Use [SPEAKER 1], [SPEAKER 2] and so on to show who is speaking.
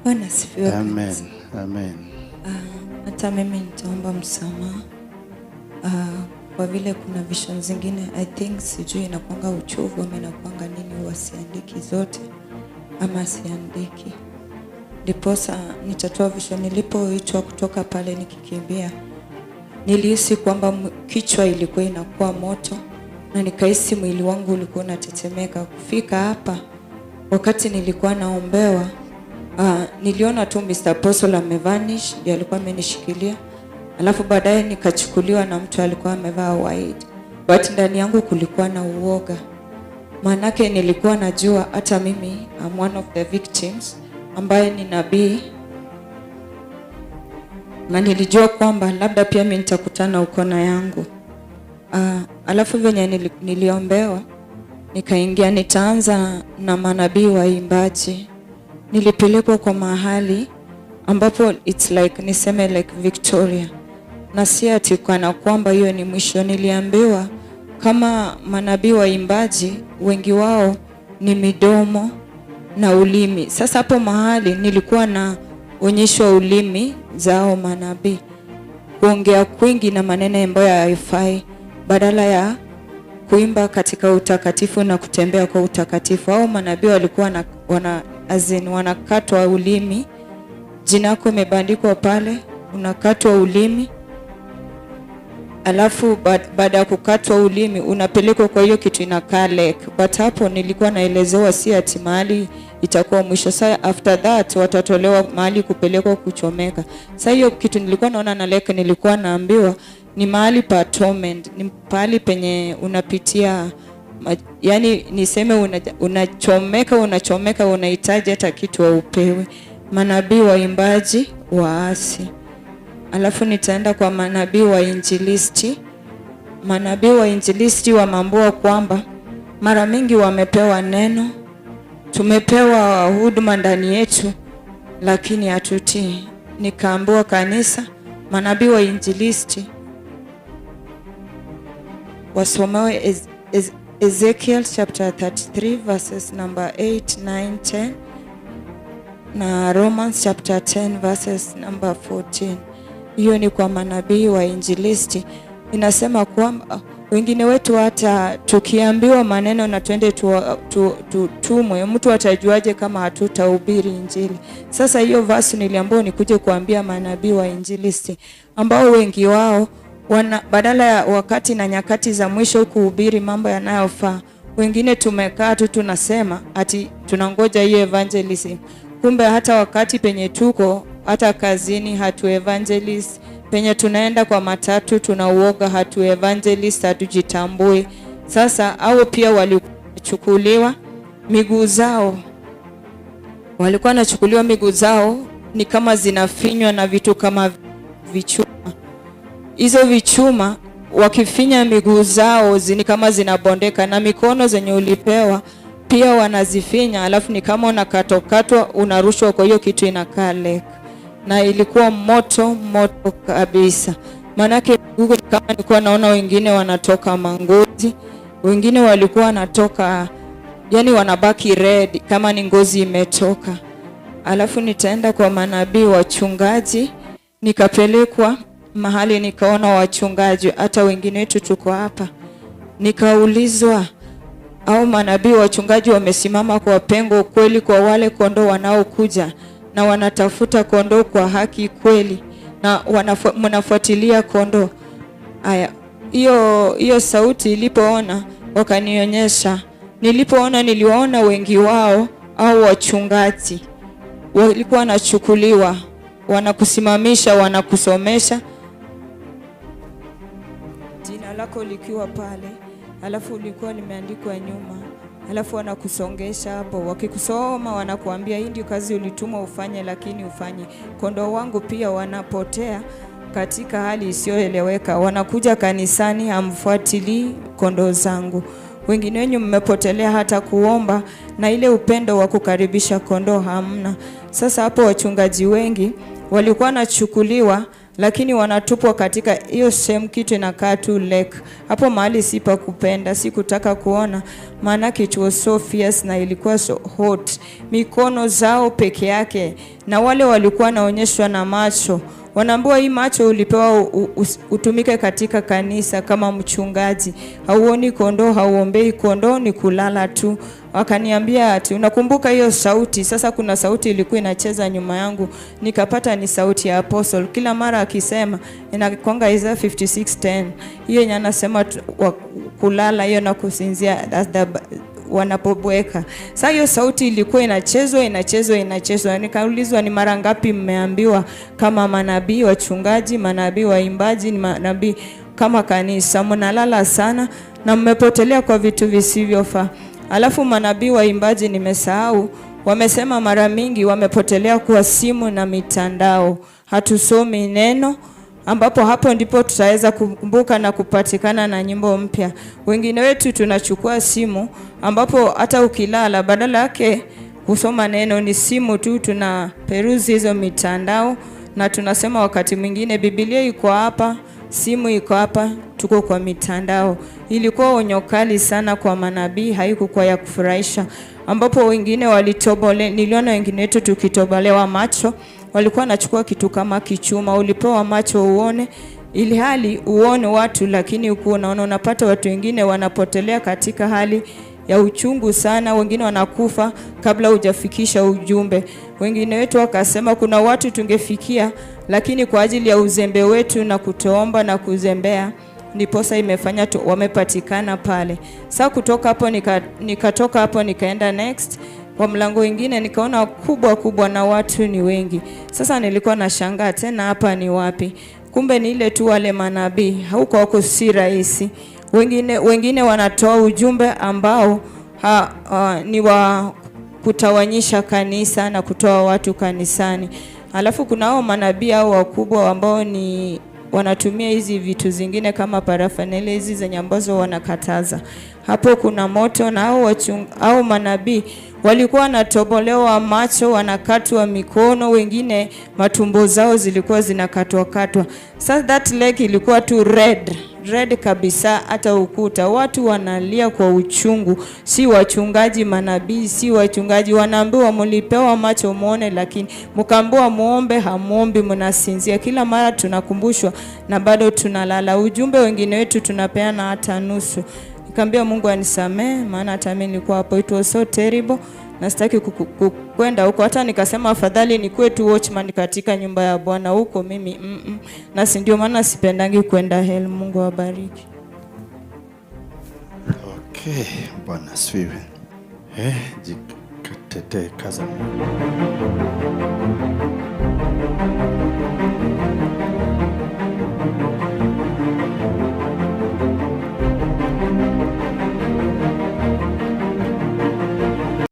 [SPEAKER 1] Bwana asifiwe.
[SPEAKER 2] Amen. Amen.
[SPEAKER 1] Hata mimi nitaomba msamaha kwa vile kuna vision zingine I think sijui inakuanga uchovu ama inakuanga nini, huwa siandiki zote ama siandiki. Ndiposa nitatoa vision. Nilipoitwa kutoka pale nikikimbia, nilihisi kwamba kichwa ilikuwa inakuwa moto na nikahisi mwili wangu ulikuwa unatetemeka. Kufika hapa wakati nilikuwa naombewa, niliona tu Mr. Apostle amevanish, ndiye alikuwa amenishikilia. Alafu baadaye nikachukuliwa na mtu alikuwa amevaa white. But ndani yangu kulikuwa na uoga. Maanake nilikuwa najua hata mimi I'm one of the victims ambaye ni nabii. Na nilijua kwamba labda pia mimi nitakutana uko na yangu. Alafu venye niliombewa, nikaingia nitaanza na manabii waimbaji. Nilipelekwa kwa mahali ambapo it's like niseme like Victoria. Na si ati kana kwamba hiyo ni mwisho. Niliambiwa kama manabii waimbaji wengi wao ni midomo na ulimi. Sasa hapo mahali nilikuwa na onyesho ulimi zao manabii, kuongea kwingi na maneno ambayo haifai, badala ya kuimba katika utakatifu na kutembea kwa utakatifu. Hao manabii walikuwa wanakatwa ulimi. Jina lako imebandikwa pale, unakatwa ulimi. Alafu baada ya kukatwa ulimi unapelekwa kwa hiyo kitu inakaa lake. But hapo nilikuwa naelezewa si ati mahali itakuwa mwisho. Sasa after that watatolewa mahali kupelekwa kuchomeka. Sasa hiyo kitu nilikuwa naona na lake, nilikuwa naambiwa ni mahali pa torment, ni pahali penye unapitia, yani niseme unachomeka unahitaji hata kitu wa upewe. Manabii waimbaji waasi. Alafu nitaenda kwa manabii wa injilisti. Manabii wa injilisti wameambiwa kwamba mara mingi wamepewa neno, tumepewa huduma ndani yetu, lakini hatutii. Nikaambiwa kanisa, manabii wa injilisti wasomewe Ezekiel chapter 33 verses number 8, 9, 10 na Romans chapter 10 verses number 14. Hiyo ni kwa manabii wa injilisti. Inasema kwamba wengine wetu hata tukiambiwa maneno na twende tumwe, mtu atajuaje kama hatutahubiri injili? Sasa hiyo verse niliambiwa nikuje kuambia manabii wa injilisti ambao wengi wao badala ya wakati na nyakati za mwisho kuhubiri mambo yanayofaa, wengine tumekaa tu tunasema ati tunangoja hiyo evangelism. Kumbe hata wakati penye tuko hata kazini hatu evangelist, penye tunaenda kwa matatu tunauoga, hatu evangelist, hatujitambui. Sasa au pia walichukuliwa miguu zao, walikuwa nachukuliwa miguu zao ni kama zinafinywa na vitu kama vichuma. Hizo vichuma wakifinya miguu zao ni kama zinabondeka, na mikono zenye ulipewa pia wanazifinya. Alafu ni kama unakatokatwa unarushwa kwa hiyo kitu inakaa lake. Na ilikuwa moto kabisa. Manake kama nilikuwa naona wengine wanatoka mangozi, wengine walikuwa wanatoka yani wanabaki red kama ni ngozi imetoka. Alafu nitaenda kwa manabii wachungaji. Nikapelekwa mahali nikaona wachungaji, hata wengine wetu tuko hapa. Nikaulizwa au manabii wachungaji wamesimama kwa pengo kweli kwa wale kondoo wanaokuja na wanatafuta kondoo kwa haki kweli, na mnafuatilia kondoo. Haya, hiyo sauti ilipoona wakanionyesha. Niliwaona wengi wao au wachungaji walikuwa wanachukuliwa, wanakusimamisha, wanakusomesha jina lako likiwa pale, alafu ulikuwa limeandikwa nyuma, alafu wanakusongesha hapo. Wakikusoma wanakuambia hii ndio kazi ulitumwa ufanye, lakini ufanye. Kondoo wangu pia wanapotea katika hali isiyoeleweka. Wanakuja kanisani, hamfuatilii kondoo zangu. Wengine wenyu mmepotelea hata kuomba, na ile upendo wa kukaribisha kondoo hamna. Sasa hapo wachungaji wengi walikuwa nachukuliwa lakini wanatupwa katika hiyo same kitu inakaa tu lake. Hapo mahali si pa kupenda, sikutaka kuona, maana it was so fierce na ilikuwa so hot. Mikono zao peke yake, na wale walikuwa naonyeshwa na macho. Wanaambiwa hii macho ulipewa utumike katika kanisa kama mchungaji. Hauoni kondoo, hauombei kondoo, ni kulala tu. Wakaniambia ati unakumbuka hiyo sauti? Sasa kuna sauti ilikuwa inacheza nyuma yangu, nikapata ni sauti ya Apostle. Kila mara akisema inakonga Isaiah 56:10. Hiyo yenye anasema kulala hiyo na kusinzia, that's the wanapobweka. Sasa hiyo sauti ilikuwa inachezwa. Nikaulizwa ni mara ngapi mmeambiwa kama manabii wachungaji, manabii waimbaji, ni manabii kama kanisa mnalala sana na mmepotelea kwa vitu visivyofaa. Alafu manabii waimbaji nimesahau, wamesema mara mingi wamepotelea kwa simu na mitandao. Hatusomi neno, ambapo hapo ndipo tutaweza kukumbuka na kupatikana na nyimbo mpya. Wengine wetu tunachukua simu, ambapo hata ukilala badala yake kusoma neno ni simu tu, tuna peruzi hizo mitandao, na tunasema wakati mwingine Biblia iko hapa, simu iko hapa, tuko kwa mitandao. Ilikuwa onyo kali sana kwa manabii, haikuwa ya kufurahisha, ambapo wengine niliona wengine wetu tukitobolewa macho. Walikuwa nachukua kitu kama kichuma, ulipewa macho uone, ili hali uone watu, lakini unaona unapata watu wengine wanapotelea katika hali ya uchungu sana, wengine wanakufa kabla hujafikisha ujumbe. Wengine wetu wakasema kuna watu tungefikia, lakini kwa ajili ya uzembe wetu na kutoomba na kuzembea, ndiposa imefanya wamepatikana pale. Sasa kutoka hapo nikatoka hapo nikaenda next kwa mlango mwingine, nikaona kubwa na watu ni wengi. Sasa nilikuwa nashangaa tena, hapa ni wapi? Kumbe ni ile tu wale manabii, huko si rahisi. Wengine wanatoa ujumbe ambao ni wa kutawanyisha kanisa na kutoa watu kanisani. Alafu kuna hao manabii au wakubwa ambao ni wanatumia hizi vitu zingine kama paraphernalia hizi zenye ambazo wanakataza. Hapo kuna moto, na hao manabii walikuwa wanatobolewa macho, wanakatwa mikono, wengine matumbo zao zilikuwa zinakatwa. Sasa that leg ilikuwa tu red kabisa, hata ukuta. Watu wanalia kwa uchungu, si wachungaji manabii, si wachungaji. Wanaambiwa mlipewa macho muone, lakini mkaambiwa muombe, hamuombi, mnasinzia. Kila mara tunakumbushwa na bado tunalala. Ujumbe wengine wetu tunapeana hata nusu. Nikamwambia Mungu anisamee, maana hata mimi nilikuwa hapo, it was so terrible, na sitaki kwenda huko. Hata nikasema afadhali nikuwe tu watchman katika nyumba ya Bwana huko mimi na si ndio maana sipendangi kwenda hell. Mungu awabariki.
[SPEAKER 2] Okay, Bwana asifiwe. Jikatete kaza.